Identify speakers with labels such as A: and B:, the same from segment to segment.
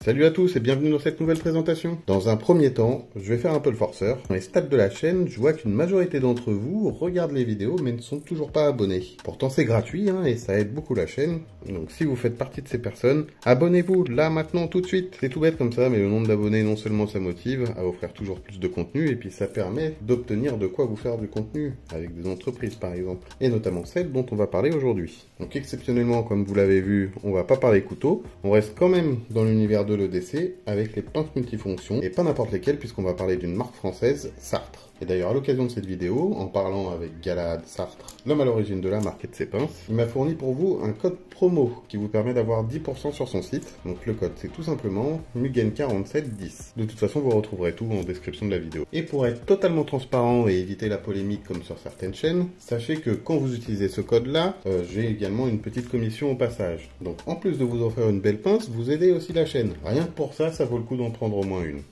A: Salut à tous et bienvenue dans cette nouvelle présentation. Dans un premier temps, je vais faire un peu le forceur. Dans les stats de la chaîne, je vois qu'une majorité d'entre vous regardent les vidéos mais ne sont toujours pas abonnés. Pourtant c'est gratuit et ça aide beaucoup la chaîne. Donc si vous faites partie de ces personnes, abonnez-vous là maintenant tout de suite. C'est tout bête comme ça, mais le nombre d'abonnés non seulement ça motive à offrir toujours plus de contenu et puis ça permet d'obtenir de quoi vous faire du contenu avec des entreprises par exemple. Et notamment celles dont on va parler aujourd'hui. Donc exceptionnellement, comme vous l'avez vu, on va pas parler couteau. On reste quand même dans l'univers de l'EDC avec les pinces multifonctions et pas n'importe lesquelles puisqu'on va parler d'une marque française, Sartre. Et d'ailleurs à l'occasion de cette vidéo, en parlant avec Galahad Sartre, l'homme à l'origine de la marque et de ses pinces, il m'a fourni pour vous un code promo qui vous permet d'avoir 10% sur son site. Donc le code c'est tout simplement Mugen4710. De toute façon vous retrouverez tout en description de la vidéo. Et pour être totalement transparent et éviter la polémique comme sur certaines chaînes, sachez que quand vous utilisez ce code là, j'ai également une petite commission au passage. Donc en plus de vous offrir une belle pince, vous aidez aussi la chaîne. Rien que pour ça, ça vaut le coup d'en prendre au moins une.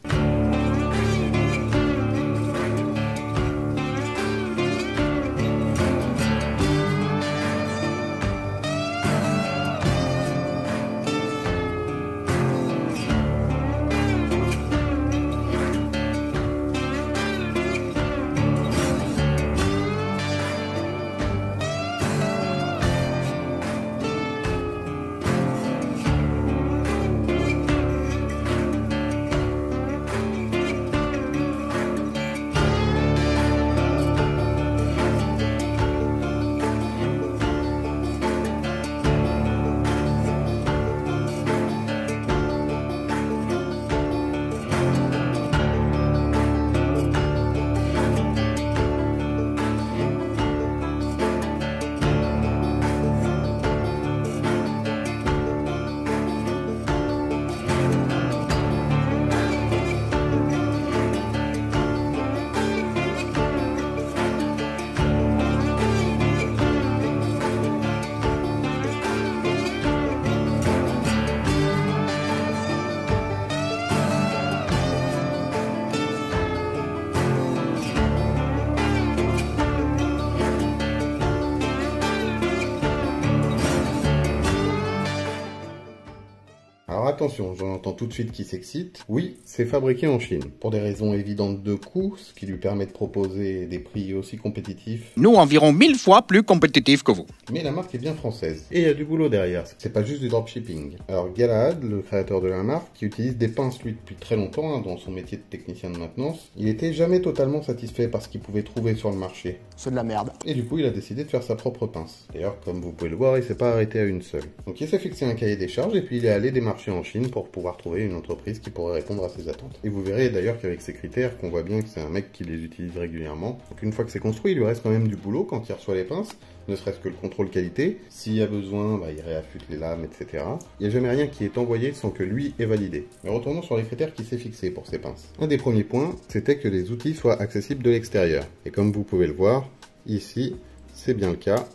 A: Alors attention, j'en entends tout de suite qui s'excite. Oui, c'est fabriqué en Chine. Pour des raisons évidentes de coût, ce qui lui permet de proposer des prix aussi compétitifs.
B: Nous, environ 1000 fois plus compétitifs que vous.
A: Mais la marque est bien française. Et il y a du boulot derrière, c'est pas juste du dropshipping. Alors Galahad, le créateur de la marque, qui utilise des pinces lui depuis très longtemps, dans son métier de technicien de maintenance, il était jamais totalement satisfait par ce qu'il pouvait trouver sur le marché.
C: C'est de la merde.
A: Et du coup, il a décidé de faire sa propre pince. D'ailleurs, comme vous pouvez le voir, il s'est pas arrêté à une seule. Donc il s'est fixé un cahier des charges et puis il est allé démarcher en Chine pour pouvoir trouver une entreprise qui pourrait répondre à ses attentes. Et vous verrez d'ailleurs qu'avec ces critères, qu'on voit bien que c'est un mec qui les utilise régulièrement. Donc une fois que c'est construit, il lui reste quand même du boulot quand il reçoit les pinces, ne serait-ce que le contrôle qualité. S'il y a besoin, il réaffûte les lames, etc. Il n'y a jamais rien qui est envoyé sans que lui ait validé. Mais retournons sur les critères qu'il s'est fixés pour ces pinces. Un des premiers points, c'était que les outils soient accessibles de l'extérieur. Et comme vous pouvez le voir, ici, c'est bien le cas.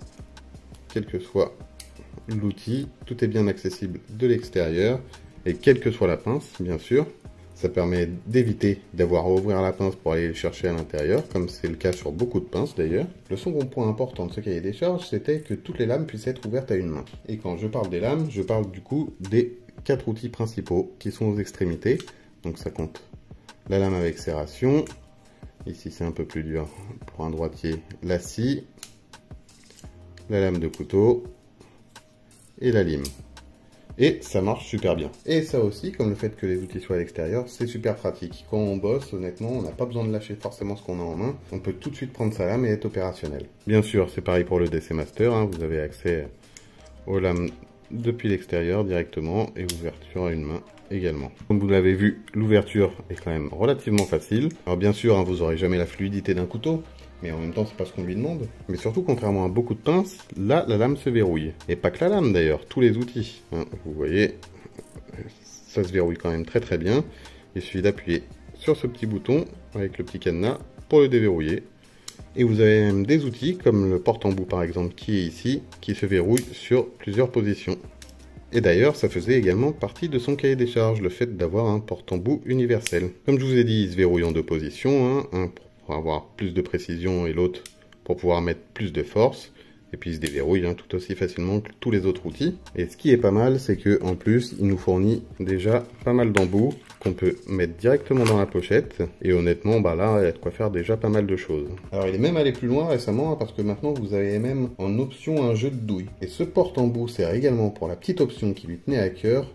A: Quel que soit l'outil, tout est bien accessible de l'extérieur. Et quelle que soit la pince, bien sûr. Ça permet d'éviter d'avoir à ouvrir la pince pour aller le chercher à l'intérieur, comme c'est le cas sur beaucoup de pinces d'ailleurs. Le second point important de ce cahier des charges, c'était que toutes les lames puissent être ouvertes à une main. Et quand je parle des lames, je parle du coup des 4 outils principaux qui sont aux extrémités. Donc ça compte la lame avec serration. Ici c'est un peu plus dur pour un droitier, la scie, la lame de couteau et la lime. Et ça marche super bien. Et ça aussi, comme le fait que les outils soient à l'extérieur, c'est super pratique. Quand on bosse, honnêtement, on n'a pas besoin de lâcher forcément ce qu'on a en main. On peut tout de suite prendre sa lame et être opérationnel. Bien sûr, c'est pareil pour le DC Master. Vous avez accès aux lames depuis l'extérieur directement et ouverture à une main également. Comme vous l'avez vu, l'ouverture est quand même relativement facile. Alors bien sûr, vous n'aurez jamais la fluidité d'un couteau. Mais en même temps, c'est pas ce qu'on lui demande. Mais surtout, contrairement à beaucoup de pinces, là, la lame se verrouille. Et pas que la lame, d'ailleurs, tous les outils. Vous voyez, ça se verrouille quand même très très bien. Il suffit d'appuyer sur ce petit bouton, avec le petit cadenas, pour le déverrouiller. Et vous avez même des outils, comme le porte-embout par exemple, qui est ici, qui se verrouille sur plusieurs positions. Et d'ailleurs, ça faisait également partie de son cahier des charges, le fait d'avoir un porte-embout universel. Comme je vous ai dit, il se verrouille en 2 positions, un pour avoir plus de précision et l'autre pour pouvoir mettre plus de force. Et puis il se déverrouille hein, tout aussi facilement que tous les autres outils. Et ce qui est pas mal, c'est que en plus, il nous fournit déjà pas mal d'embouts qu'on peut mettre directement dans la pochette. Et honnêtement, bah là, il y a de quoi faire déjà pas mal de choses. Alors il est même allé plus loin récemment, hein, parce que maintenant vous avez même en option un jeu de douille. Et ce porte-embout sert également pour la petite option qui lui tenait à cœur,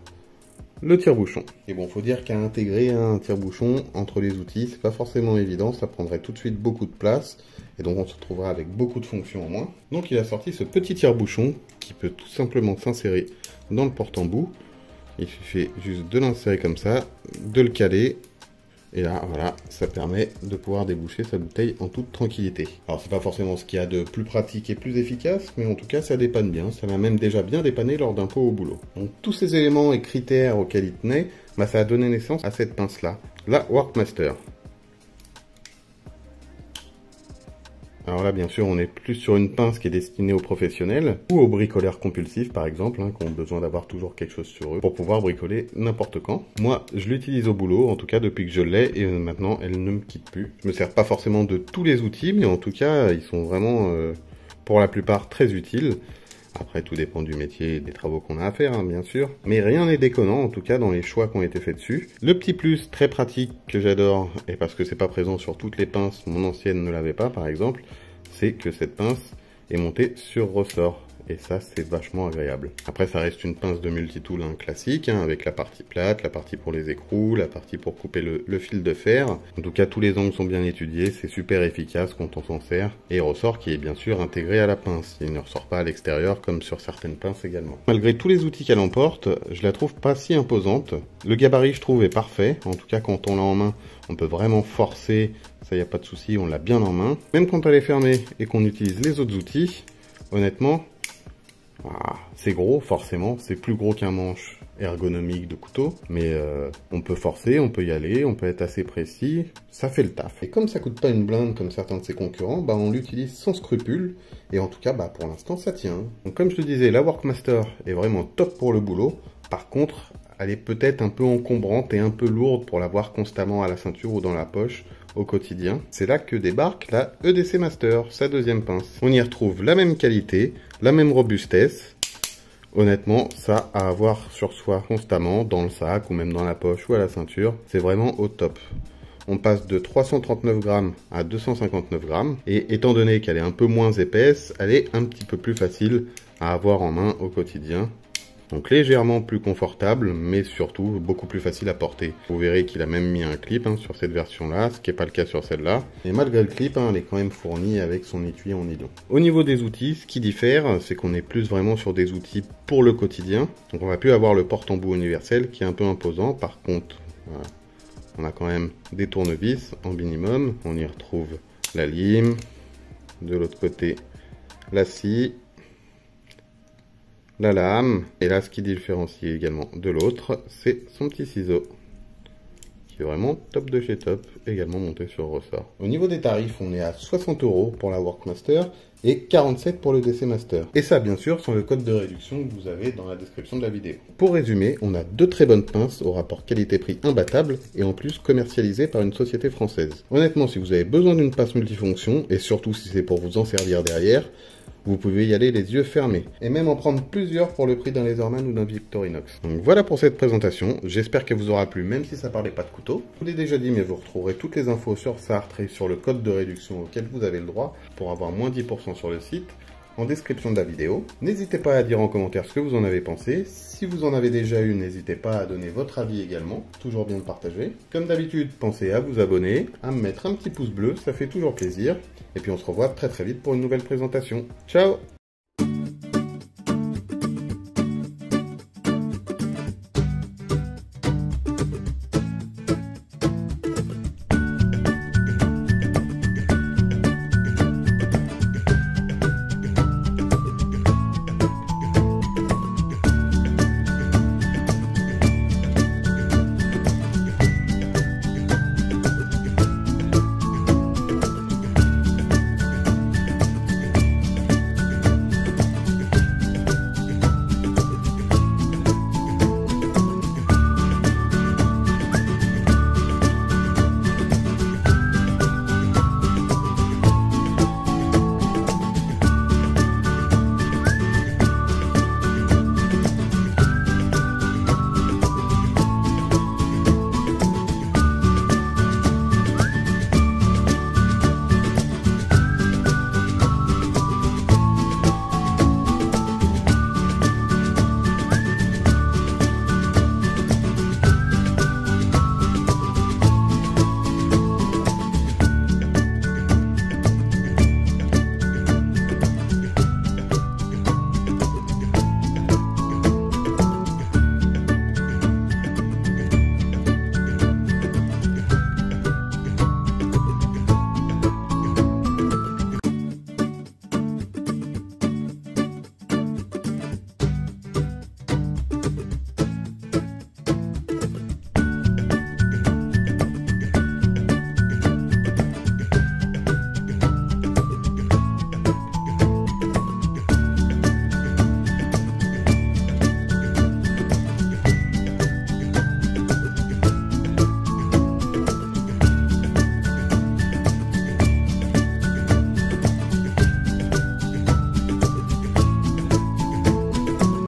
A: le tire-bouchon. Et bon, faut dire qu'à intégrer un tire-bouchon entre les outils, c'est pas forcément évident, ça prendrait tout de suite beaucoup de place, et donc on se retrouvera avec beaucoup de fonctions en moins. Donc il a sorti ce petit tire-bouchon qui peut tout simplement s'insérer dans le porte-embout. Il suffit juste de l'insérer comme ça, de le caler, et là, voilà, ça permet de pouvoir déboucher sa bouteille en toute tranquillité. Alors, c'est pas forcément ce qu'il y a de plus pratique et plus efficace, mais en tout cas, ça dépanne bien. Ça m'a même déjà bien dépanné lors d'un pot au boulot. Donc, tous ces éléments et critères auxquels il tenait, bah, ça a donné naissance à cette pince-là, la Workmaster. Alors là, bien sûr, on est plus sur une pince qui est destinée aux professionnels ou aux bricoleurs compulsifs, par exemple, hein, qui ont besoin d'avoir toujours quelque chose sur eux pour pouvoir bricoler n'importe quand. Moi, je l'utilise au boulot, en tout cas depuis que je l'ai, et maintenant, elle ne me quitte plus. Je me sers pas forcément de tous les outils, mais en tout cas, ils sont vraiment, pour la plupart, très utiles. Après, tout dépend du métier et des travaux qu'on a à faire, hein, bien sûr. Mais rien n'est déconnant, en tout cas, dans les choix qui ont été faits dessus. Le petit plus très pratique que j'adore, et parce que c'est pas présent sur toutes les pinces, mon ancienne ne l'avait pas, par exemple, c'est que cette pince est montée sur ressort. Et ça, c'est vachement agréable. Après, ça reste une pince de multitool hein, classique, hein, avec la partie plate, la partie pour les écrous, la partie pour couper le fil de fer. En tout cas, tous les angles sont bien étudiés, c'est super efficace quand on s'en sert. Et ressort qui est bien sûr intégré à la pince. Il ne ressort pas à l'extérieur, comme sur certaines pinces également. Malgré tous les outils qu'elle emporte, je la trouve pas si imposante. Le gabarit, je trouve, est parfait. En tout cas, quand on l'a en main, on peut vraiment forcer. Ça, y a pas de souci, on l'a bien en main. Même quand elle est fermée et qu'on utilise les autres outils, honnêtement, c'est gros, forcément, c'est plus gros qu'un manche ergonomique de couteau, mais on peut forcer, on peut y aller, on peut être assez précis, ça fait le taf. Et comme ça coûte pas une blinde comme certains de ses concurrents, bah on l'utilise sans scrupule, et en tout cas, bah pour l'instant, ça tient. Donc comme je te disais, la Workmaster est vraiment top pour le boulot, par contre, elle est peut-être un peu encombrante et un peu lourde pour l'avoir constamment à la ceinture ou dans la poche au quotidien. C'est là que débarque la EDC Master, sa deuxième pince. On y retrouve la même qualité, la même robustesse. Honnêtement, ça à avoir sur soi constamment, dans le sac ou même dans la poche ou à la ceinture, c'est vraiment au top. On passe de 339 grammes à 259 grammes. Et étant donné qu'elle est un peu moins épaisse, elle est un petit peu plus facile à avoir en main au quotidien. Donc légèrement plus confortable, mais surtout beaucoup plus facile à porter. Vous verrez qu'il a même mis un clip hein, sur cette version-là, ce qui n'est pas le cas sur celle-là. Et malgré le clip, hein, elle est quand même fournie avec son étui en nylon. Au niveau des outils, ce qui diffère, c'est qu'on est plus vraiment sur des outils pour le quotidien. Donc on va plus avoir le porte-embout universel qui est un peu imposant. Par contre, voilà, on a quand même des tournevis en minimum. On y retrouve la lime, de l'autre côté la scie, la lame, et là ce qui différencie également de l'autre, c'est son petit ciseau, qui est vraiment top de chez top, également monté sur ressort. Au niveau des tarifs, on est à 60 € pour la Workmaster, et 47 pour le DC Master. Et ça, bien sûr, sans le code de réduction que vous avez dans la description de la vidéo. Pour résumer, on a deux très bonnes pinces au rapport qualité-prix imbattable, et en plus commercialisées par une société française. Honnêtement, si vous avez besoin d'une pince multifonction, et surtout si c'est pour vous en servir derrière, vous pouvez y aller les yeux fermés. Et même en prendre plusieurs pour le prix d'un Leatherman ou d'un Victorinox. Donc voilà pour cette présentation. J'espère qu'elle vous aura plu, même si ça parlait pas de couteau. Je vous l'ai déjà dit, mais vous retrouverez toutes les infos sur Sartre et sur le code de réduction auquel vous avez le droit pour avoir moins 10% sur le site en description de la vidéo. N'hésitez pas à dire en commentaire ce que vous en avez pensé. Si vous en avez déjà eu, n'hésitez pas à donner votre avis également. Toujours bien de partager. Comme d'habitude, pensez à vous abonner, à me mettre un petit pouce bleu, ça fait toujours plaisir. Et puis on se revoit très vite pour une nouvelle présentation. Ciao!